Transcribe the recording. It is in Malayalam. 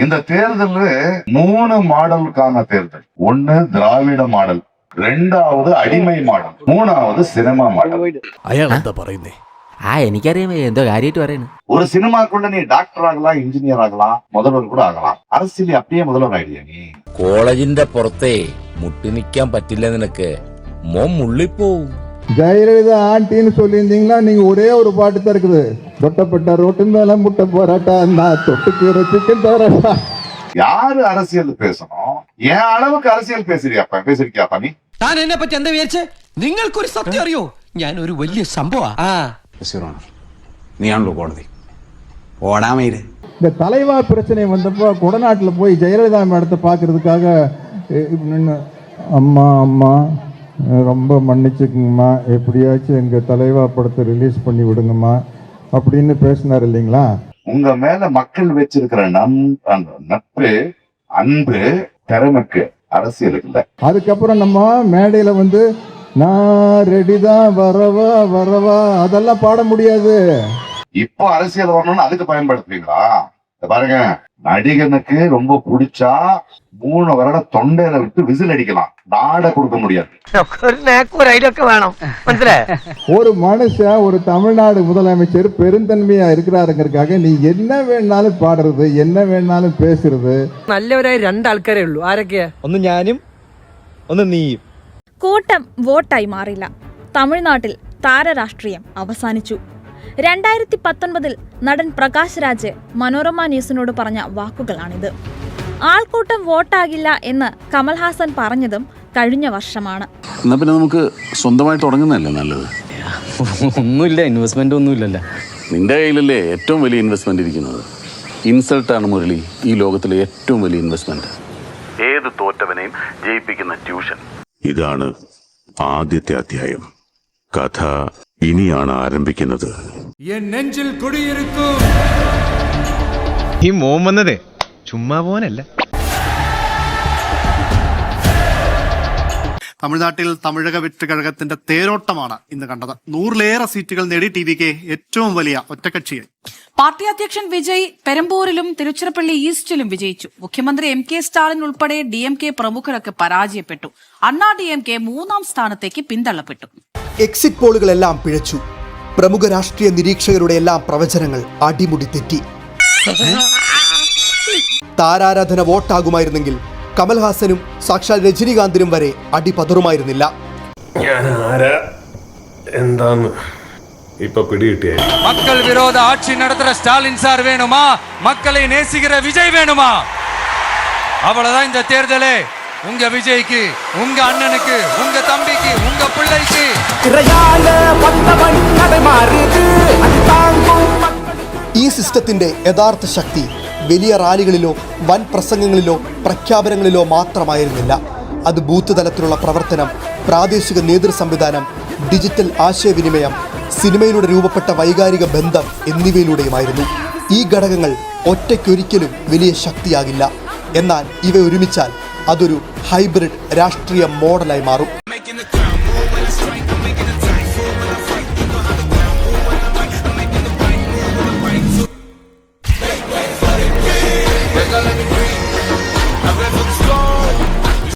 இந்த தேர்தல் 3 மாடலுக்கான தேர்தல். ஒன்னு திராவிட மாடல், രണ്ടാമത് അടിമൈ മാഡൽ, മൂന്നാമത് സിനിമ മാഡൽ. അയാൾ എന്താ പറയുന്നേ? എനിക്കറിയാം എന്തോ കാര്യമായിട്ട് പറയുന്നു. ஒரு சினிமாக்குள்ள நீ டாக்டர் ஆகலாம், இன்ஜினியர் ஆகலாம், முதல்வர் கூட ஆகலாம். அரசியல் அப்படியே முதல்வர் ஆயிடுயா நீ. കോളേജിന്റെ പുറത്തെ മുട്ടി നിൽക്കാൻ പറ്റില്ല നിനക്ക്, മോൻ മുള്ളിപ്പോവും. ஜெயலலிதா ஆண்டின்னு சொல்லியிருந்தீங்கன்னா நீங்க ஒரே ஒரு பாட்டு தான் இருக்குது, தொட்டப்பட்ட ரோட்டின் மேல முட்டை போராட்டா, நான் தொட்டுக்கு சிக்கன் போராட்டா. யாரு அரசியல் பேசணும்? என் அளவுக்கு அரசியல் பேசிருக்கியாப்பா நீ? താൻ എന്നെ പറ്റി എന്താ വിചാരിച്ചേ? നിങ്ങൾക്കൊരു സത്യം അറിയോ? ഞാൻ ഒരു വലിയ സംഭവം. നീയാണല്ലോ കോടതി, ഓടാമയില്. இந்த தலைவா பிரச்சனை வந்தப்போ கொடநாட்டில் போய் ஜெயலலிதா மேடத்தை பார்க்கறதுக்காக நின்று, அம்மா அம்மா ரொம்ப மன்னிச்சுக்குங்கம்மா, எப்படியாச்சும் எங்கள் தலைவா படத்தை ரிலீஸ் பண்ணி விடுங்கம்மா அப்படின்னு பேசினார் இல்லைங்களா? உங்க மேல மக்கள் வச்சிருக்கிற நட்பு, அன்பு, திறமைக்கு அரசியலுக்கு இல்ல. அதுக்கப்புறம் நம்ம மேடையில வந்து நான் ரெடிதான் வரவா வரவா அதெல்லாம் பாட முடியாது. இப்போ அரசியல் வரணும்னு அதுக்கு பயன்படுத்துவீங்களா? பாருங்க, நடிகனுக்கு ரொம்ப பிடிச்சா 3 வருடம் தொண்டையில விட்டு விசில் அடிக்கலாம், நாட கொடுக்க முடியாது. ஒரு மனுஷன், ஒரு தமிழ்நாடு முதலமைச்சர் பெருந்தன்மையா இருக்கிறாருங்கிறதுக்காக நீ என்ன வேணாலும் பாடுறது, என்ன வேணாலும் பேசுறது. നല്ലവരായി 2 ആൾക്കാരേ ഉള്ളൂ. ആരൊക്കെയാ? ഒന്ന് ഞാനും ഒന്ന് നീയും. കൂട്ടം വോട്ടായി മാറില്ല. തമിഴ്നാട്ടിൽ താരരാഷ്ട്രീയം അവസാനിച്ചു. 2019 നടൻ പ്രകാശ് രാജ് മനോരമ ന്യൂസിനോട് പറഞ്ഞ വാക്കുകളാണിത്. ആൾക്കൂട്ടം വോട്ടാകില്ല എന്ന് കമൽഹാസൻ പറഞ്ഞതും കഴിഞ്ഞ വർഷമാണ്. എന്നാ പിന്നെ നമുക്ക് സ്വന്തമായി തുടങ്ങുന്നതല്ലേ നല്ലത്? ഒന്നുമില്ല, ഇൻവെസ്റ്റ്മെന്റ് ഒന്നുമില്ലല്ലോ. നിന്റെ കയ്യിലല്ലേ ഏറ്റവും വലിയ ഇൻവെസ്റ്റ്മെന്റ് ഇരിക്കുന്നത്. ഇൻസൾട്ടാണ് മുരളി ഈ ലോകത്തിലെ ഏറ്റവും വലിയ ഇൻവെസ്റ്റ്മെന്റ്. ഏത് തോറ്റവനെയും ജയിപ്പിക്കുന്ന ട്യൂഷൻ. ഇതാണ് ആദ്യത്തെ അധ്യായം. കഥ ഇനിയാണ് ആരംഭിക്കുന്നത്. ഈ മോൻ വന്നതേ ചുമ്മാ പോനല്ല. തമിഴ്നാട്ടിൽ തമിഴക വെറ്റുകഴകത്തിന്റെ തേരോട്ടമാണ് ഇന്ന് കണ്ടത്. 100-ലേറെ സീറ്റുകൾ നേടി ടി.വി.കെ ഏറ്റവും വലിയ ഒറ്റക്കക്ഷിയായി. പാർട്ടി അധ്യക്ഷൻ വിജയ് പെരമ്പൂരിലും തിരുച്ചിറപ്പള്ളി ഈസ്റ്റിലും വിജയിച്ചു. മുഖ്യമന്ത്രി എം.കെ. സ്റ്റാലിൻ ഉൾപ്പെടെ ഡി.എം.കെ പ്രമുഖരൊക്കെ പരാജയപ്പെട്ടു. അണ്ണാ ഡി.എം.കെ 3ാം സ്ഥാനത്തേക്ക് പിന്തള്ളപ്പെട്ടു. എക്സിറ്റ് പോളുകളെല്ലാം പിഴച്ചു. പ്രമുഖ രാഷ്ട്രീയ നിരീക്ഷകരുടെ എല്ലാം പ്രവചനങ്ങൾ അടിമുടി തെറ്റി. താരാരാധന വോട്ടാകുമായിരുന്നെങ്കിൽ കമൽഹാസനും സാക്ഷാൽ രജനീകാന്തിനും വരെ അടിപതറുമായിരുന്നില്ല. എന്താന്ന് ഇപ്പൊ പിടികിട്ടിയ மக்கள் விரோத ஆட்சி நடத்துற ஸ்டாலின் சார் வேணுமா? மக்களை நேசிக்கிற விஜய் வேணுமா? அவ்வளவுதான் இந்த தேர்தலே. உங்க விஜய்க்கு, உங்க அண்ணனுக்கு, உங்க தம்பிக்கு, உங்க பிள்ளைக்கு. ഈ സിസ്റ്റത്തിന്റെ യഥാർത്ഥ ശക്തി വലിയ റാലികളിലോ വൻ പ്രസംഗങ്ങളിലോ പ്രഖ്യാപനങ്ങളിലോ മാത്രമായിരുന്നില്ല. അത് ബൂത്ത് തലത്തിലുള്ള പ്രവർത്തനം, പ്രാദേശിക നേതൃ സംവിധാനം, ഡിജിറ്റൽ ആശയവിനിമയം, സിനിമയിലൂടെ രൂപപ്പെട്ട വൈകാരിക ബന്ധം എന്നിവയിലൂടെയുമായിരുന്നു. ഈ ഘടകങ്ങൾ ഒറ്റയ്ക്കൊരിക്കലും വലിയ ശക്തിയാകില്ല. എന്നാൽ ഇവ ഒരുമിച്ചാൽ അതൊരു ഹൈബ്രിഡ് രാഷ്ട്രീയ മോഡലായി മാറും.